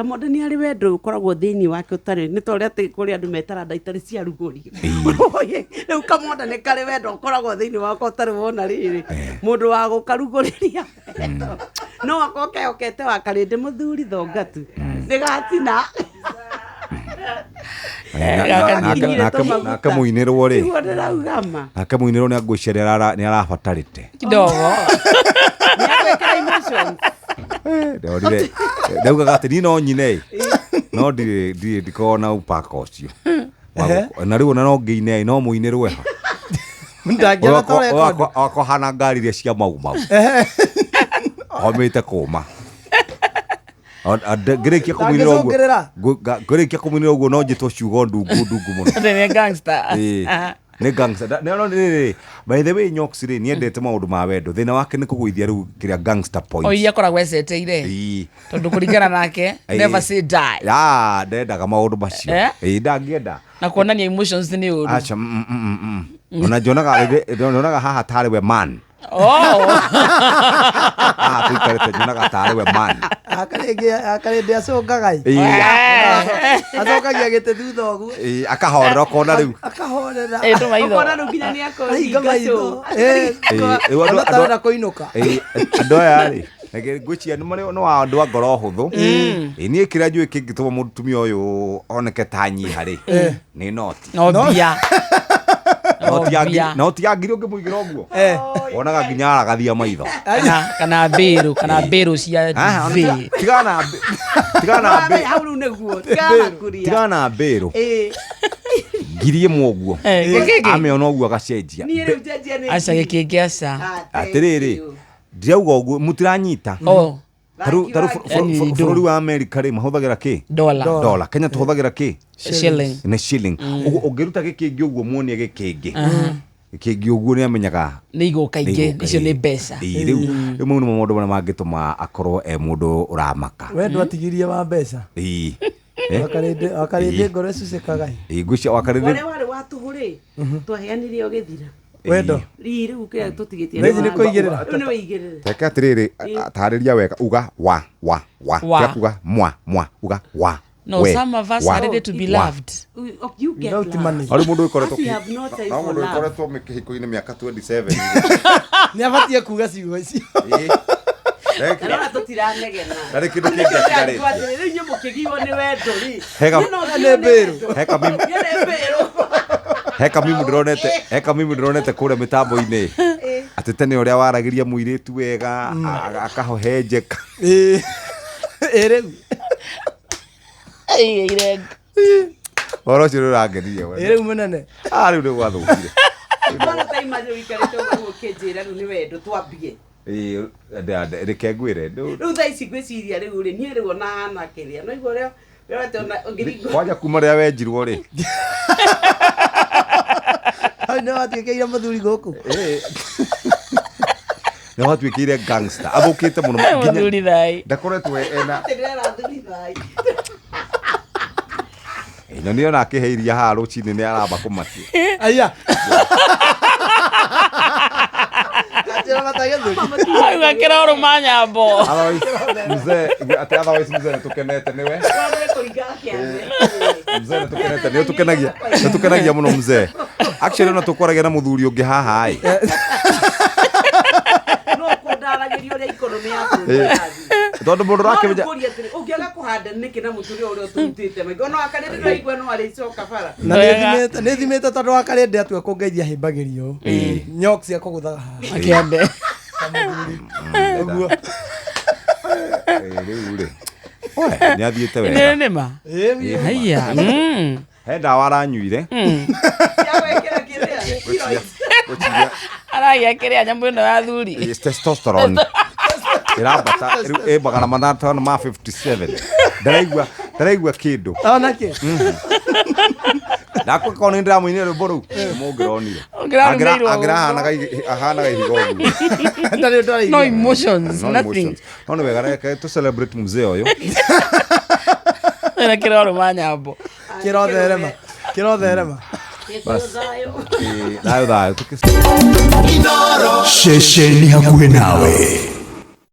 Kamonda ni ari wendo ukoragwo thiini wake utari ni tore ati kuri andu metaranda itari cia ruguri riu Kamonda ni kari wendo ukoragwo thiini wake utari wona riri mundu wa gukaruguriria no akoke okete wa karinde muthuri thongatu ndigatina nake muinirwo ri nake muinirwo ni angucerera ni arabatarite kidogo ni akwekera emotions ndorire ndaugaga ati ni no nyine no ndikona upaka ucio na riu no ngiine no muinirwe ha ndangena tore ko hana ngari iria cia mau omite kuma ngirikia kumunira uguo no njitwo ciugo ndungu muno ni gangster ni gangster no by the way Nyox ri ni endete maundu ma wendo thina wake ni kuguithia riu kiria gangster points oia koragwo eseteire tondu kuringana nake never say die ndendaga maundu macio ndangienda na kuonania emotions ni uru acha njonaga haha tari we man tuikarite njonaga tari we man akarinde acokagai acokagia gite thutha uguo akahorera kona riu akahorera ukona riu nginya ni akohinga maitho andu kuinuka andu aya ri ngwicia no wa andu ngoro huthu ni kira njui kingituma mutumia uyu oneke tanyiha ri ni noti no tiagiri ungimuigira uguo wonaga nginya aragathia maitho kana mbiru cia vi tigana mbiru ngiri imwe uguo ameona uguo agacenjia aca gikingiaca atiriri ndirauga uguo mutiranyita taru bururi wa America ri mahuthagira ki dollar Kenya tuhuthagira ki shilling ungiruta gikingi uguo muonie gikingi gikingi uguo ni amenyaga ni igukainge icio ni mbeca riu mundu maundu mana mangituma akorwo mundu uramaka wendo atigirie wa mbeca akarinde ngoro cicikagai ngwicia wakarinde wale watu huri twaheanirie ogethira wendo riu kira tutigitie ni kuigirira ni weigirira teke atiriri atariria wega uga wa kuga mwa uga wa no some of us are ready to be loved you get ari mundu ikoretwo mundu ikoretwo mikihiko-ini miaka 27 ni abatie kuga ciugo icio Nara tutiranegena. Nari kindu kingi atari. Riu nyu mukigiwo ni wendo ri. Ne beru. Heka mimi ndronete kure mitambo-ini. Ati tene uria waragiria muiritu wega akahohenjeka. Riu. Ire. Oro ciro rangenia we. Riu munene. Riu ni gwathukire. Bana taimaje wikarite uguo kinjira riu ni wendo twambie. Reke ngwire riu thaa ici ngwiciria riu ri nie riu ona hana kiria no igwo rio wirate ona ngiringo kwaja kuma ria wenjirwo ri ai no atuikeire muthuri guku no watuikeire gangster abukite muno muthuri thai ndakoretwe ena ndira thuri thai ino nio nakiheiria ha rucini ni aramba kumati aya Agakira rumanya bo. Mzee, ati otherwise mzee tukenete niwe. Mzee tukenete ni tukenagia muno mzee. Actually no tukoragia na muthuri ungi haha ai. No kundaragirio ria economy ya tondu mundu rakimenya ungiaga kuhanda niki na muturi uria ututite maigo no akarinde no igwe no ari coka bara ne thimete tondu akarinde atwe kungeithia himbagirio Nyox akuguthaga akiambe uguo riu ri oe ni athiete wega ni ma haya he ndawa aranyuire ya wekera kiria araya kiria nyambu ino ya thuri testosterone irabata magana manatano ma 57 ndaraigua kindu onake ndakwa kone ndiramuine rwimbo ruu mungironire angirahanaga ihiga uguo no emotions nothing no ni wega reke tu celebrate mzee uyu na kiro rumanyambo kirotherema dayo Shesheni hakuwe nawe.